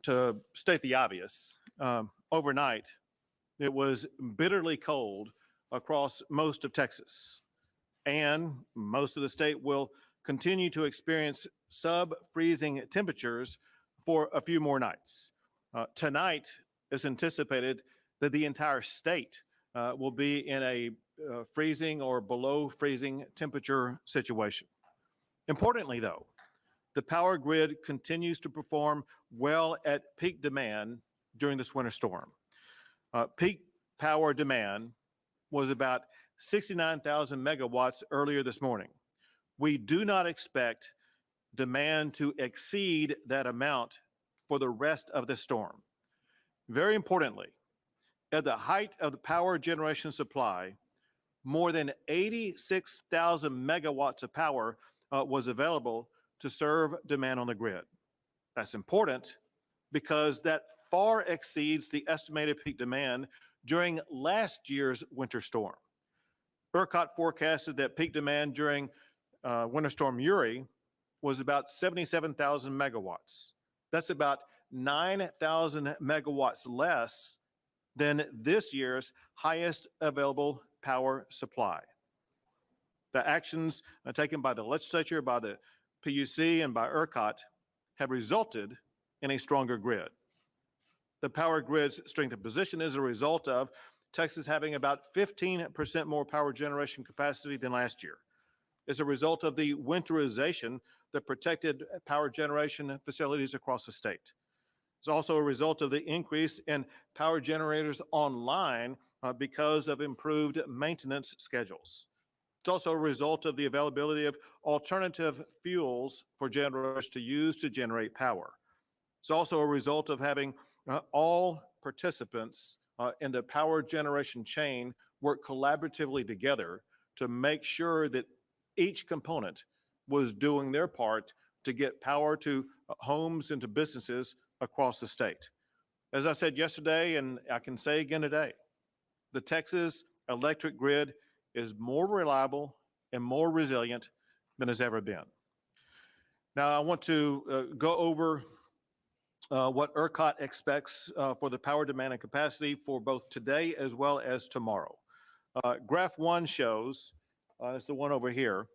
to state the obvious, overnight, it was bitterly cold across most of Texas, and most of the state will continue to experience sub-freezing temperatures for a few more nights. Tonight, it's anticipated that the entire state will be in a freezing or below freezing temperature situation. Importantly, though, the power grid continues to perform well at peak demand during this winter storm. Peak power demand was about 69,000 megawatts earlier this morning. We do not expect demand to exceed that amount for the rest of the storm. Very importantly, at the height of the power generation supply, more than 86,000 megawatts of power was available to serve demand on the grid. That's important because that far exceeds the estimated peak demand during last year's winter storm. ERCOT forecasted that peak demand during Winter Storm Uri was about 77,000 megawatts. That's about 9,000 megawatts less than this year's highest available power supply. The actions taken by the legislature, by the PUC, and by ERCOT have resulted in a stronger grid. The power grid's strength of position is a result of Texas having about 15% more power generation capacity than last year. It's a result of the winterization that protected power generation facilities across the state. It's also a result of the increase in power generators online because of improved maintenance schedules. It's also a result of the availability of alternative fuels for generators to use to generate power. It's also a result of having all participants in the power generation chain work collaboratively together to make sure that each component was doing their part to get power to homes and to businesses across the state. As I said yesterday, and I can say again today, the Texas electric grid is more reliable and more resilient than it's ever been. Now, I want to go over what ERCOT expects for the power demand and capacity for both today as well as tomorrow. Graph 1 shows, it's the one over here,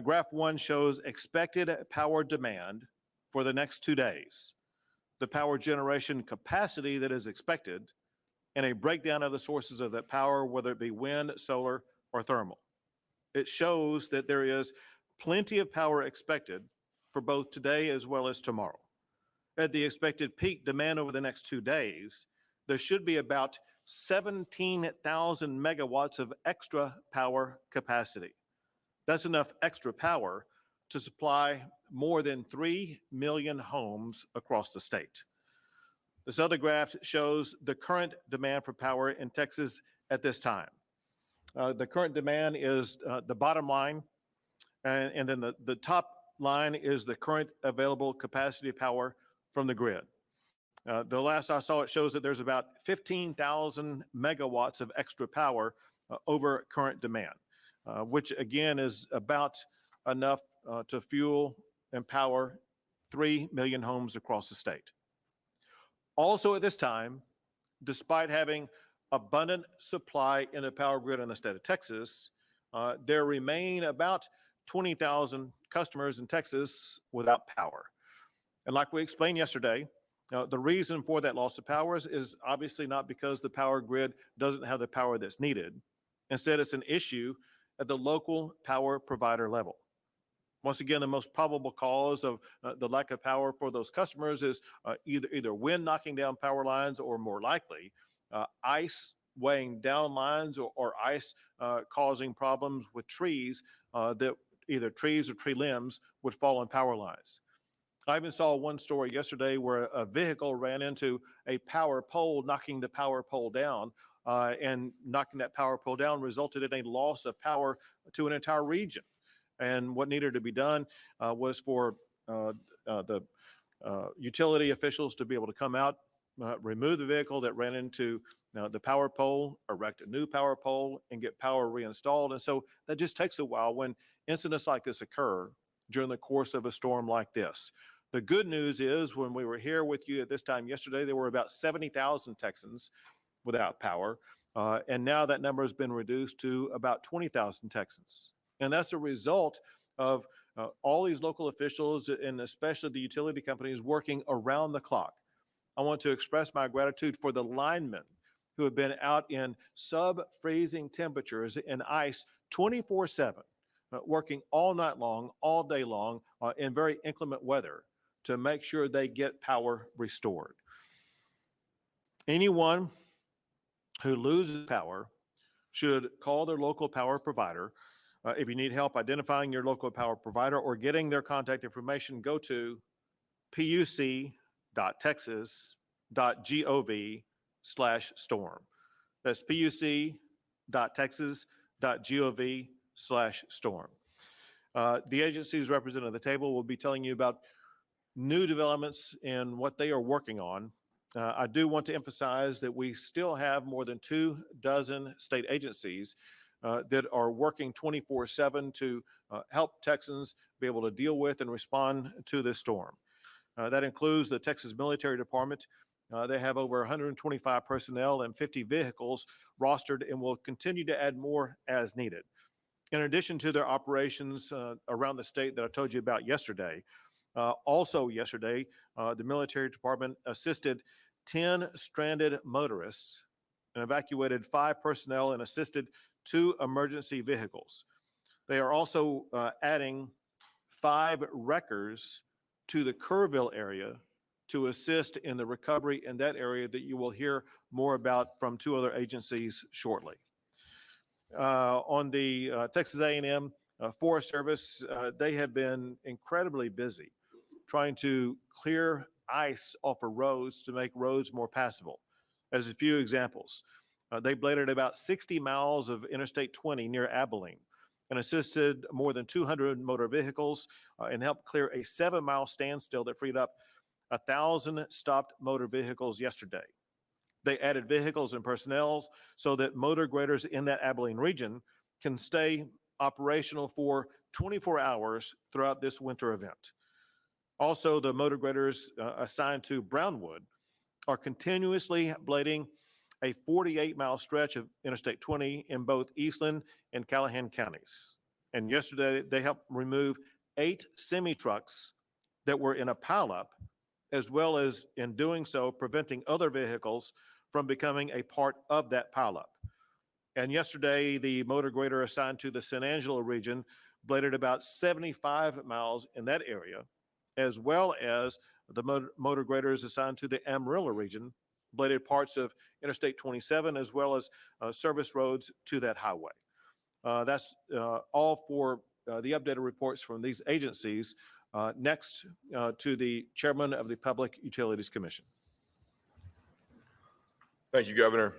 Graph 1 shows expected power demand for the next 2 days, the power generation capacity that is expected, and a breakdown of the sources of that power, whether it be wind, solar, or thermal. It shows that there is plenty of power expected for both today as well as tomorrow. At the expected peak demand over the next 2 days, there should be about 17,000 megawatts of extra power capacity. That's enough extra power to supply more than 3 million homes across the state. This other graph shows the current demand for power in Texas at this time. The current demand is the bottom line, and then the top line is the current available capacity of power from the grid. The last I saw, it shows that there's about 15,000 megawatts of extra power over current demand, which again is about enough to fuel and power 3 million homes across the state. Also at this time, despite having abundant supply in the power grid in the state of Texas, there remain about 20,000 customers in Texas without power. And like we explained yesterday, the reason for that loss of power is obviously not because the power grid doesn't have the power that's needed. Instead, it's an issue at the local power provider level. Once again, the most probable cause of the lack of power for those customers is either wind knocking down power lines, or more likely, ice weighing down lines, or ice causing problems with trees that either trees or tree limbs would fall on power lines. I even saw one story yesterday where a vehicle ran into a power pole, knocking the power pole down, and knocking that power pole down resulted in a loss of power to an entire region. And what needed to be done was for the utility officials to be able to come out, remove the vehicle that ran into the power pole, erect a new power pole, and get power reinstalled. And so that just takes a while when incidents like this occur during the course of a storm like this. The good news is when we were here with you at this time yesterday, there were about 70,000 Texans without power. And now that number has been reduced to about 20,000 Texans. And that's a result of all these local officials and especially the utility companies working around the clock. I want to express my gratitude for the linemen who have been out in sub-freezing temperatures and ice 24/7, working all night long, all day long, in very inclement weather to make sure they get power restored. Anyone who loses power should call their local power provider. If you need help identifying your local power provider or getting their contact information, go to puc.texas.gov/storm. That's puc.texas.gov/storm. The agencies represented at the table will be telling you about new developments and what they are working on. I do want to emphasize that we still have more than 24 state agencies that are working 24/7 to help Texans be able to deal with and respond to this storm. That includes the Texas Military Department. They have over 125 personnel and 50 vehicles rostered and will continue to add more as needed. In addition to their operations around the state that I told you about yesterday, also yesterday, the military department assisted 10 stranded motorists and evacuated 5 personnel and assisted 2 emergency vehicles. They are also adding 5 wreckers to the Kerrville area to assist in the recovery in that area that you will hear more about from 2 other agencies shortly. On the Texas A&M Forest Service, they have been incredibly busy trying to clear ice off of roads to make roads more passable. As a few examples, they bladed about 60 miles of Interstate 20 near Abilene and assisted more than 200 motor vehicles and helped clear a 7-mile standstill that freed up 1,000 stopped motor vehicles yesterday. They added vehicles and personnel so that motor graders in that Abilene region can stay operational for 24 hours throughout this winter event. Also, the motor graders assigned to Brownwood are continuously blading a 48-mile stretch of Interstate 20 in both Eastland and Callahan counties. And yesterday, they helped remove 8 semi-trucks that were in a pileup, as well as in doing so, preventing other vehicles from becoming a part of that pileup. And yesterday, the motor grader assigned to the San Angelo region bladed about 75 miles in that area, as well as the motor graders assigned to the Amarillo region bladed parts of Interstate 27 as well as service roads to that highway. That's all for the updated reports from these agencies. Next to the chairman of the Public Utilities Commission. Thank you, Governor.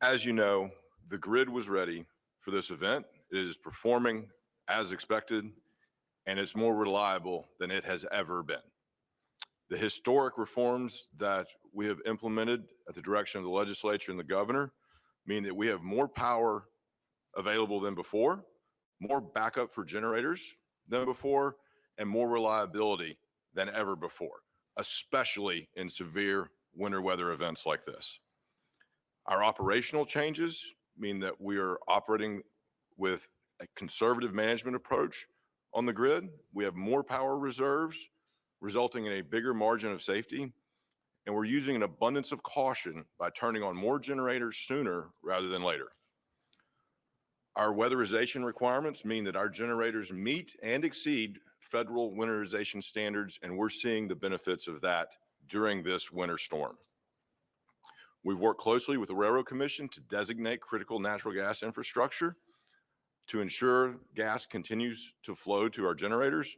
As you know, the grid was ready for this event. It is performing as expected, and it's more reliable than it has ever been. The historic reforms that we have implemented at the direction of the legislature and the governor mean that we have more power available than before, more backup for generators than before, and more reliability than ever before, especially in severe winter weather events like this. Our operational changes mean that we are operating with a conservative management approach on the grid. We have more power reserves, resulting in a bigger margin of safety, and we're using an abundance of caution by turning on more generators sooner rather than later. Our weatherization requirements mean that our generators meet and exceed federal winterization standards, and we're seeing the benefits of that during this winter storm. We've worked closely with the Railroad Commission to designate critical natural gas infrastructure to ensure gas continues to flow to our generators,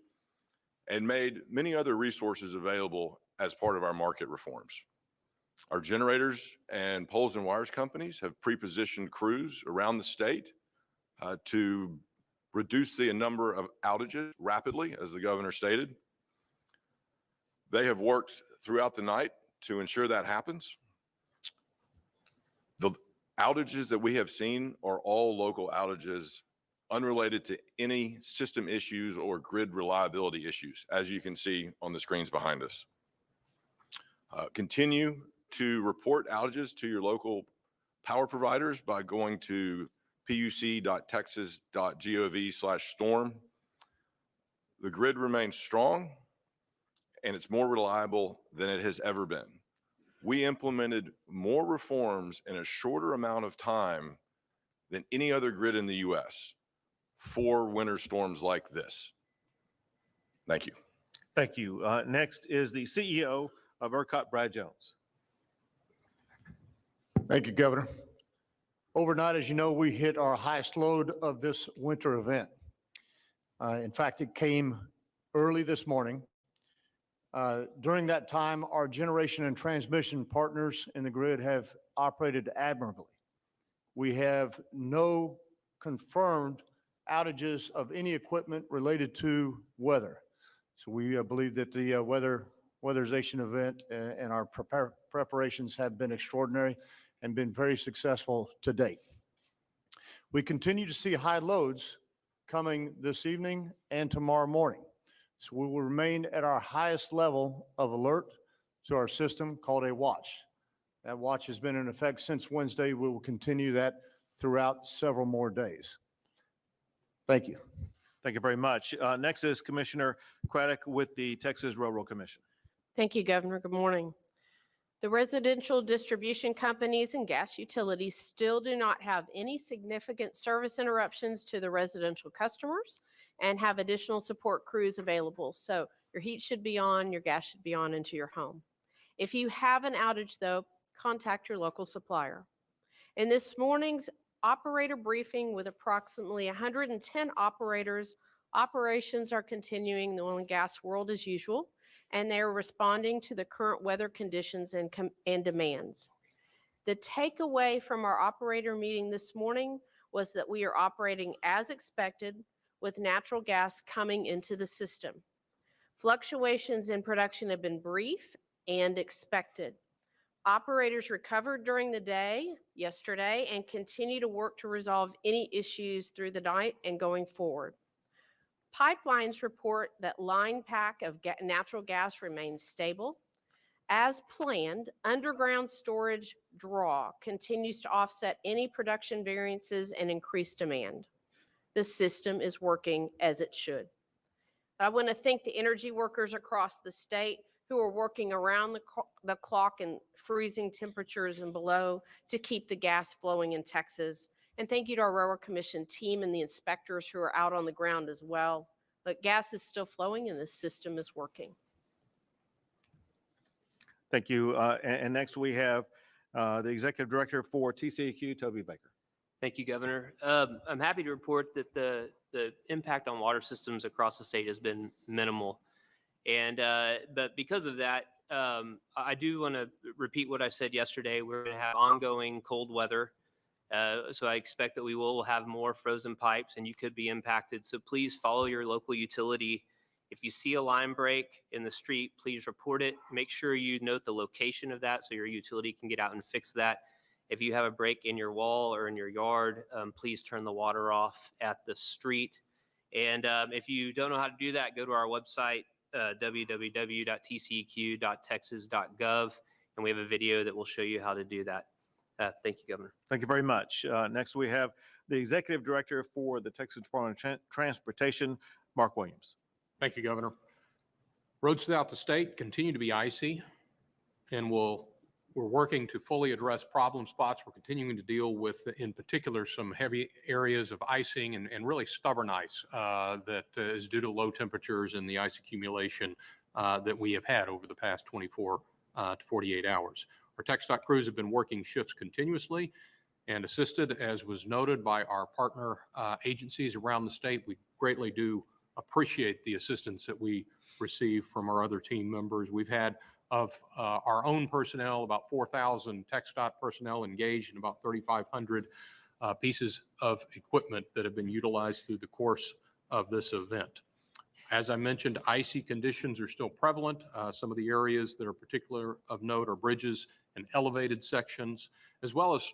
and made many other resources available as part of our market reforms. Our generators and poles and wires companies have pre-positioned crews around the state to reduce the number of outages rapidly, as the governor stated. They have worked throughout the night to ensure that happens. The outages that we have seen are all local outages unrelated to any system issues or grid reliability issues, as you can see on the screens behind us. Continue to report outages to your local power providers by going to puc.texas.gov/storm. The grid remains strong and it's more reliable than it has ever been. We implemented more reforms in a shorter amount of time than any other grid in the U.S. for winter storms like this. Thank you. Thank you. Next is the CEO of ERCOT, Brad Jones. Thank you, Governor. Overnight, as you know, we hit our highest load of this winter event. In fact, it came early this morning. During that time, our generation and transmission partners in the grid have operated admirably. We have no confirmed outages of any equipment related to weather. So we believe that the weatherization event and our preparations have been extraordinary and been very successful to date. We continue to see high loads coming this evening and tomorrow morning. So we will remain at our highest level of alert to our system called a watch. That watch has been in effect since Wednesday. We will continue that throughout several more days. Thank you. Thank you very much. Next is Commissioner Craddock with the Texas Railroad Commission. Thank you, Governor. Good morning. The residential distribution companies and gas utilities still do not have any significant service interruptions to the residential customers and have additional support crews available. So your heat should be on, your gas should be on into your home. If you have an outage, though, contact your local supplier. In this morning's operator briefing with approximately 110 operators, operations are continuing in the oil and gas world as usual, and they are responding to the current weather conditions and demands. The takeaway from our operator meeting this morning was that we are operating as expected with natural gas coming into the system. Fluctuations in production have been brief and expected. Operators recovered during the day yesterday and continue to work to resolve any issues through the night and going forward. Pipelines report that line pack of natural gas remains stable. As planned, underground storage draw continues to offset any production variances and increase demand. The system is working as it should. I want to thank the energy workers across the state who are working around the clock in freezing temperatures and below to keep the gas flowing in Texas. And thank you to our Railroad Commission team and the inspectors who are out on the ground as well. But gas is still flowing and the system is working. Thank you. And next we have the Executive Director for TCEQ, Toby Baker. Thank you, Governor. I'm happy to report that the impact on water systems across the state has been minimal. And but because of that, I do want to repeat what I said yesterday. We're going to have ongoing cold weather. So I expect that we will have more frozen pipes and you could be impacted. So please follow your local utility. If you see a line break in the street, please report it. Make sure you note the location of that so your utility can get out and fix that. If you have a break in your wall or in your yard, please turn the water off at the street. And if you don't know how to do that, go to our website, www.tceq.texas.gov, and we have a video that will show you how to do that. Thank you, Governor. Thank you very much. Next, we have the Executive Director for the Texas Department of Transportation, Mark Williams. Thank you, Governor. Roads throughout the state continue to be icy, and we're working to fully address problem spots. We're continuing to deal with, in particular, some heavy areas of icing and really stubborn ice that is due to low temperatures and the ice accumulation that we have had over the past 24 to 48 hours. Our TxDOT crews have been working shifts continuously and assisted, as was noted, by our partner agencies around the state. We greatly do appreciate the assistance that we receive from our other team members. We've had of our own personnel, about 4,000 TxDOT personnel engaged in about 3,500 pieces of equipment that have been utilized through the course of this event. As I mentioned, icy conditions are still prevalent. Some of the areas that are particular of note are bridges and elevated sections, as well as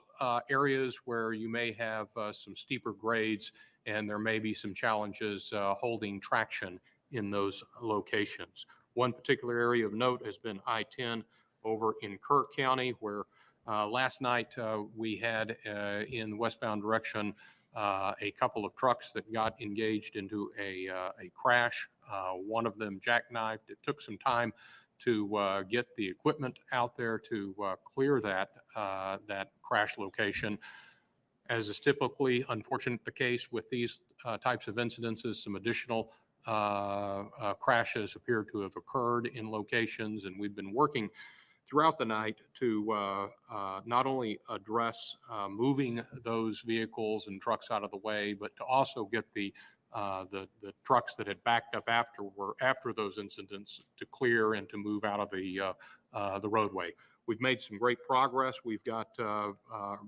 areas where you may have some steeper grades and there may be some challenges holding traction in those locations. One particular area of note has been I-10 over in Kerr County, where last night we had in the westbound direction a couple of trucks that got engaged into a crash. One of them jackknifed. It took some time to get the equipment out there to clear that crash location. As is typically unfortunate the case with these types of incidences, some additional crashes appear to have occurred in locations, and we've been working throughout the night to not only address moving those vehicles and trucks out of the way, but to also get the trucks that had backed up after those incidents to clear and to move out of the roadway. We've made some great progress. We've got a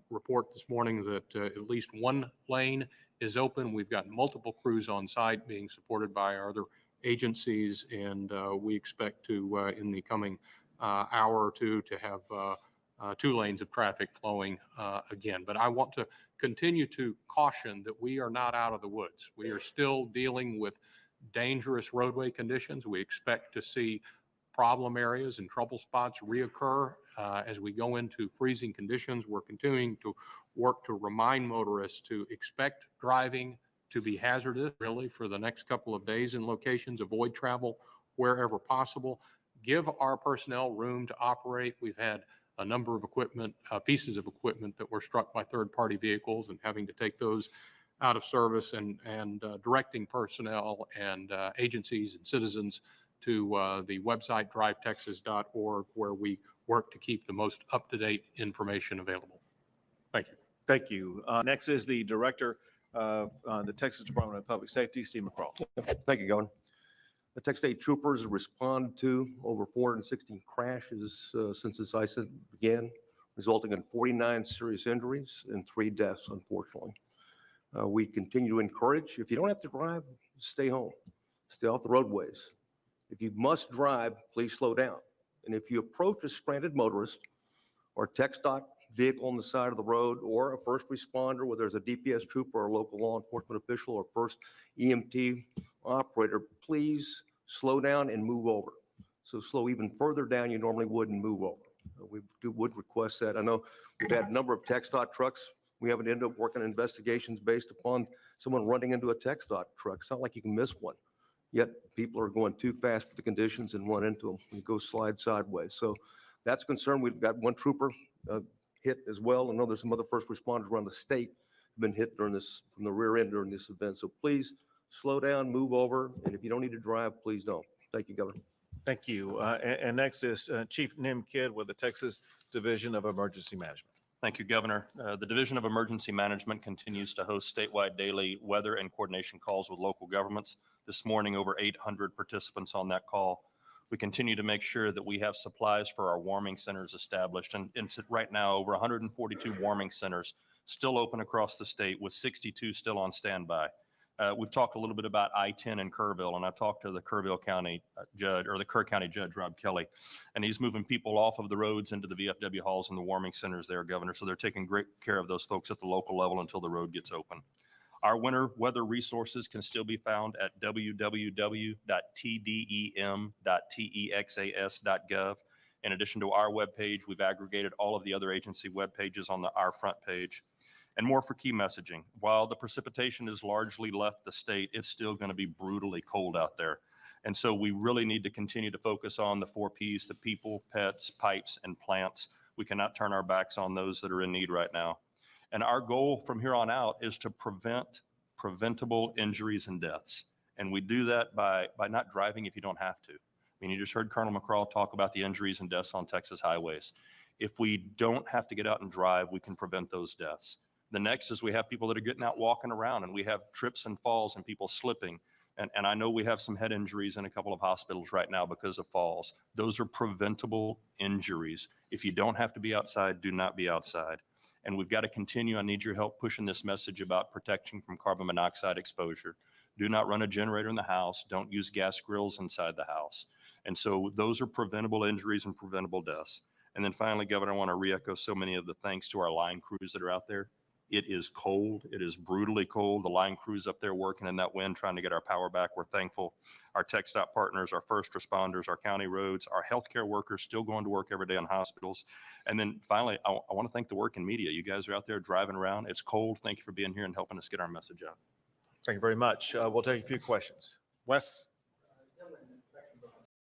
report this morning that at least one lane is open. We've got multiple crews on site being supported by our other agencies, and we expect to, in the coming hour or two, to have 2 lanes of traffic flowing again. But I want to continue to caution that we are not out of the woods. We are still dealing with dangerous roadway conditions. We expect to see problem areas and trouble spots reoccur as we go into freezing conditions. We're continuing to work to remind motorists to expect driving to be hazardous really for the next couple of days in locations, avoid travel wherever possible, give our personnel room to operate. We've had a number of pieces of equipment that were struck by third-party vehicles and having to take those out of service, and directing personnel and agencies and citizens to the website drivetexas.org, where we work to keep the most up-to-date information available. Thank you. Thank you. Next is the Director of the Texas Department of Public Safety, Steve McCraw. Thank you, Governor. The Texas State Troopers responded to over 416 crashes since this incident began, resulting in 49 serious injuries and 3 deaths, unfortunately. We continue to encourage, if you don't have to drive, stay home, stay off the roadways. If you must drive, please slow down. And if you approach a stranded motorist or TxDOT vehicle on the side of the road, or a first responder, whether it's a DPS trooper or a local law enforcement official or first EMT operator, please slow down and move over. So slow even further down you normally would and move over. We would request that. I know we've had a number of TxDOT trucks. We haven't ended up working investigations based upon someone running into a TxDOT truck. It's not like you can miss one. Yet people are going too fast for the conditions and run into them and go slide sideways. So that's a concern. We've got one trooper hit as well. I know there's some other first responders around the state have been hit during this, from the rear end during this event. So please slow down, move over, and if you don't need to drive, please don't. Thank you, Governor. Thank you. And next is Chief Nim Kidd with the Texas Division of Emergency Management. Thank you, Governor. The Division of Emergency Management continues to host statewide daily weather and coordination calls with local governments. This morning, over 800 participants on that call. We continue to make sure that we have supplies for our warming centers established. And right now, over 142 warming centers still open across the state, with 62 still on standby. We've talked a little bit about I-10 in Kerrville, and I talked to the Kerrville County judge, or the Kerr County Judge, Rob Kelly, and he's moving people off of the roads into the VFW halls and the warming centers there, Governor. So they're taking great care of those folks at the local level until the road gets open. Our winter weather resources can still be found at www.tdem.texas.gov. In addition to our webpage, we've aggregated all of the other agency web pages on our front page. And more for key messaging. While the precipitation has largely left the state, it's still going to be brutally cold out there. And so we really need to continue to focus on the 4 Ps, the people, pets, pipes, and plants. We cannot turn our backs on those that are in need right now. And our goal from here on out is to prevent preventable injuries and deaths. And we do that by not driving if you don't have to. I mean, you just heard Colonel McCraw talk about the injuries and deaths on Texas highways. If we don't have to get out and drive, we can prevent those deaths. The next is we have people that are getting out walking around, and we have trips and falls and people slipping. And I know we have some head injuries in a couple of hospitals right now because of falls. Those are preventable injuries. If you don't have to be outside, do not be outside. And we've got to continue. I need your help pushing this message about protection from carbon monoxide exposure. Do not run a generator in the house. Don't use gas grills inside the house. And so those are preventable injuries and preventable deaths. And then finally, Governor, I want to re-echo so many of the thanks to our line crews that are out there. It is cold. It is brutally cold. The line crews up there working in that wind, trying to get our power back. We're thankful. Our TxDOT partners, our first responders, our county roads, our healthcare workers still going to work every day in hospitals. And then finally, I want to thank the working media. You guys are out there driving around. It's cold. Thank you for being here and helping us get our message out. Thank you very much. We'll take a few questions. Wes?